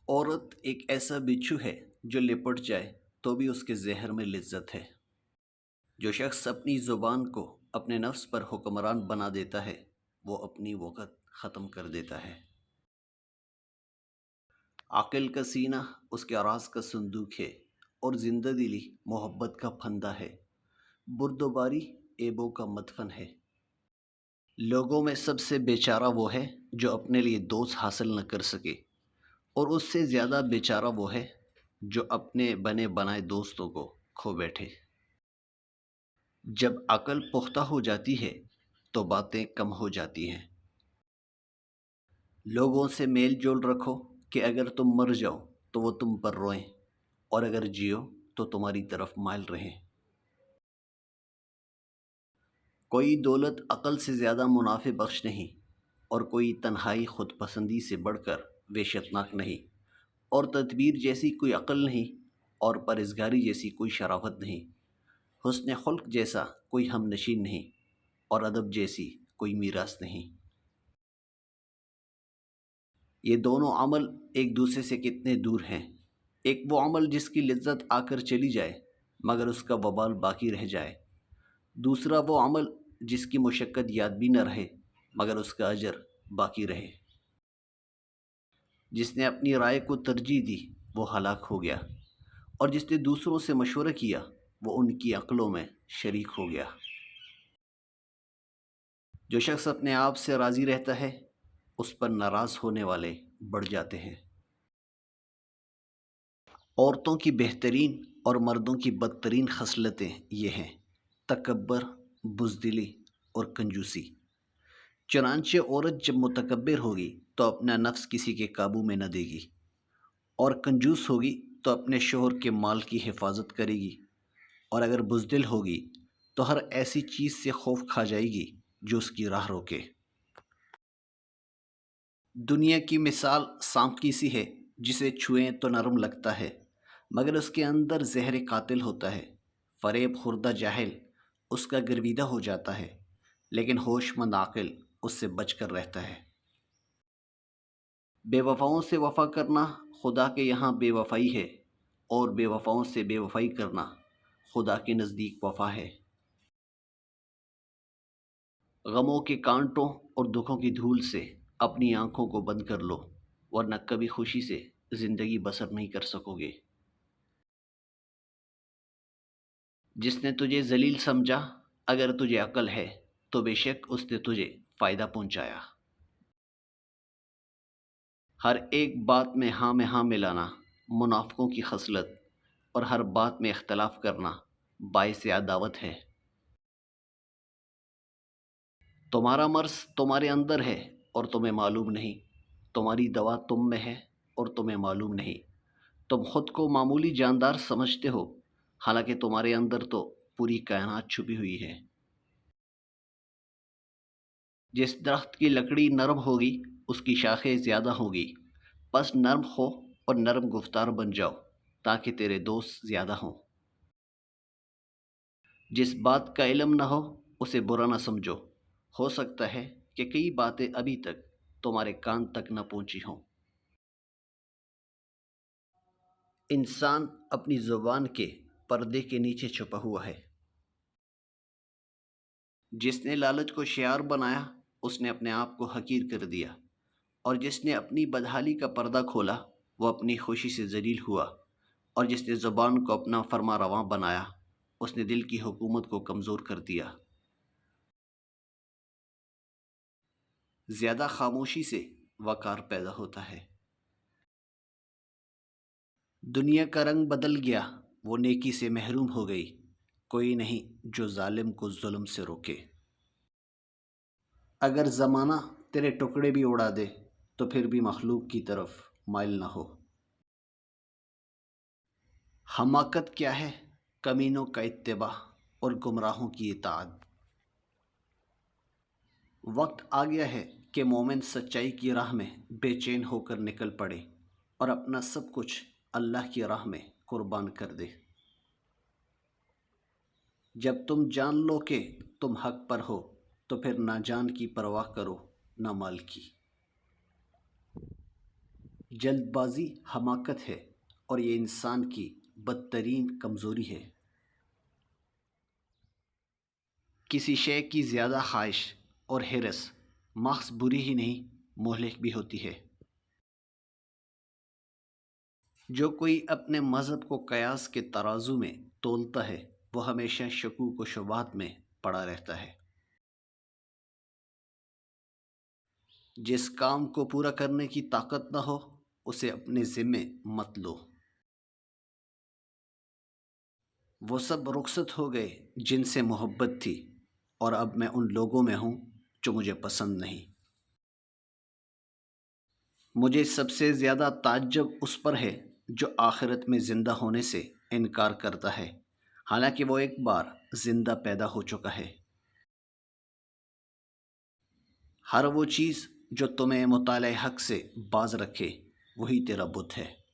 عورت ایک ایسا بچھو ہے جو لپٹ جائے تو بھی اس کے زہر میں لذت ہے۔ جو شخص اپنی زبان کو اپنے نفس پر حکمران بنا دیتا ہے وہ اپنی وقت ختم کر دیتا ہے۔ عقل کا سینہ اس کے راز کا صندوق ہے اور زندہ دلی محبت کا پھندہ ہے۔ بردباری عیبوں کا مدفن ہے۔ لوگوں میں سب سے بیچارہ وہ ہے جو اپنے لیے دوست حاصل نہ کر سکے، اور اس سے زیادہ بیچارہ وہ ہے جو اپنے بنے بنائے دوستوں کو کھو بیٹھے۔ جب عقل پختہ ہو جاتی ہے تو باتیں کم ہو جاتی ہیں۔ لوگوں سے میل جول رکھو کہ اگر تم مر جاؤ تو وہ تم پر روئیں، اور اگر جیو تو تمہاری طرف مائل رہیں۔ کوئی دولت عقل سے زیادہ منافع بخش نہیں، اور کوئی تنہائی خود پسندی سے بڑھ کر وحشتناک نہیں، اور تدبیر جیسی کوئی عقل نہیں، اور پرہیزگاری جیسی کوئی شرافت نہیں۔ حسن خلق جیسا کوئی ہم نشین نہیں، اور ادب جیسی کوئی میراث نہیں۔ یہ دونوں عمل ایک دوسرے سے کتنے دور ہیں۔ ایک وہ عمل جس کی لذت آ کر چلی جائے مگر اس کا وبال باقی رہ جائے۔ دوسرا وہ عمل جس کی مشقت یاد بھی نہ رہے مگر اس کا اجر باقی رہے۔ جس نے اپنی رائے کو ترجیح دی وہ ہلاک ہو گیا، اور جس نے دوسروں سے مشورہ کیا وہ ان کی عقلوں میں شریک ہو گیا۔ جو شخص اپنے آپ سے راضی رہتا ہے اس پر ناراض ہونے والے بڑھ جاتے ہیں۔ عورتوں کی بہترین اور مردوں کی بدترین خصلتیں یہ ہیں: تکبر، بزدلی اور کنجوسی۔ چنانچہ عورت جب متکبر ہوگی تو اپنا نفس کسی کے قابو میں نہ دے گی، اور کنجوس ہوگی تو اپنے شوہر کے مال کی حفاظت کرے گی، اور اگر بزدل ہوگی تو ہر ایسی چیز سے خوف کھا جائے گی جو اس کی راہ روکے۔ دنیا کی مثال سانپ کی سی ہے جسے چھوئیں تو نرم لگتا ہے مگر اس کے اندر زہر قاتل ہوتا ہے۔ فریب خوردہ جاہل اس کا گرویدہ ہو جاتا ہے، لیکن ہوش مند عاقل اس سے بچ کر رہتا ہے۔ بے وفاؤں سے وفا کرنا خدا کے یہاں بے وفائی ہے، اور بے وفاؤں سے بے وفائی کرنا خدا کے نزدیک وفا ہے۔ غموں کے کانٹوں اور دکھوں کی دھول سے اپنی آنکھوں کو بند کر لو، ورنہ کبھی خوشی سے زندگی بسر نہیں کر سکو گے۔ جس نے تجھے ذلیل سمجھا، اگر تجھے عقل ہے تو بے شک اس نے تجھے فائدہ پہنچایا۔ ہر ایک بات میں ہاں ملانا منافقوں کی خصلت، اور ہر بات میں اختلاف کرنا باعث عداوت ہے۔ تمہارا مرض تمہارے اندر ہے اور تمہیں معلوم نہیں، تمہاری دوا تم میں ہے اور تمہیں معلوم نہیں۔ تم خود کو معمولی جاندار سمجھتے ہو، حالانکہ تمہارے اندر تو پوری کائنات چھپی ہوئی ہے۔ جس درخت کی لکڑی نرم ہوگی اس کی شاخیں زیادہ ہوگی، بس نرم ہو اور نرم گفتار بن جاؤ تاکہ تیرے دوست زیادہ ہوں۔ جس بات کا علم نہ ہو اسے برا نہ سمجھو، ہو سکتا ہے کہ کئی باتیں ابھی تک تمہارے کان تک نہ پہنچی ہوں۔ انسان اپنی زبان کے پردے کے نیچے چھپا ہوا ہے۔ جس نے لالچ کو شعار بنایا اس نے اپنے آپ کو حقیر کر دیا، اور جس نے اپنی بدحالی کا پردہ کھولا وہ اپنی خوشی سے ذلیل ہوا، اور جس نے زبان کو اپنا فرما رواں بنایا اس نے دل کی حکومت کو کمزور کر دیا۔ زیادہ خاموشی سے وقار پیدا ہوتا ہے۔ دنیا کا رنگ بدل گیا، وہ نیکی سے محروم ہو گئی، کوئی نہیں جو ظالم کو ظلم سے روکے۔ اگر زمانہ تیرے ٹکڑے بھی اڑا دے تو پھر بھی مخلوق کی طرف مائل نہ ہو۔ حماقت کیا ہے؟ کمینوں کا اتباع اور گمراہوں کی اطاعت۔ وقت آ گیا ہے کہ مومن سچائی کی راہ میں بے چین ہو کر نکل پڑے اور اپنا سب کچھ اللہ کی راہ میں قربان کر دے۔ جب تم جان لو کہ تم حق پر ہو تو پھر نہ جان کی پرواہ کرو نہ مال کی۔ جلد بازی حماقت ہے اور یہ انسان کی بدترین کمزوری ہے۔ کسی شے کی زیادہ خواہش اور ہرس محض بری ہی نہیں، مہلک بھی ہوتی ہے۔ جو کوئی اپنے مذہب کو قیاس کے ترازو میں تولتا ہے وہ ہمیشہ شکوک و شبہات میں پڑا رہتا ہے۔ جس کام کو پورا کرنے کی طاقت نہ ہو اسے اپنے ذمے مت لو۔ وہ سب رخصت ہو گئے جن سے محبت تھی، اور اب میں ان لوگوں میں ہوں جو مجھے پسند نہیں۔ مجھے سب سے زیادہ تعجب اس پر ہے جو آخرت میں زندہ ہونے سے انکار کرتا ہے، حالانکہ وہ ایک بار زندہ پیدا ہو چکا ہے۔ ہر وہ چیز جو تمہیں مطالعہ حق سے باز رکھے وہی تیرا بت ہے۔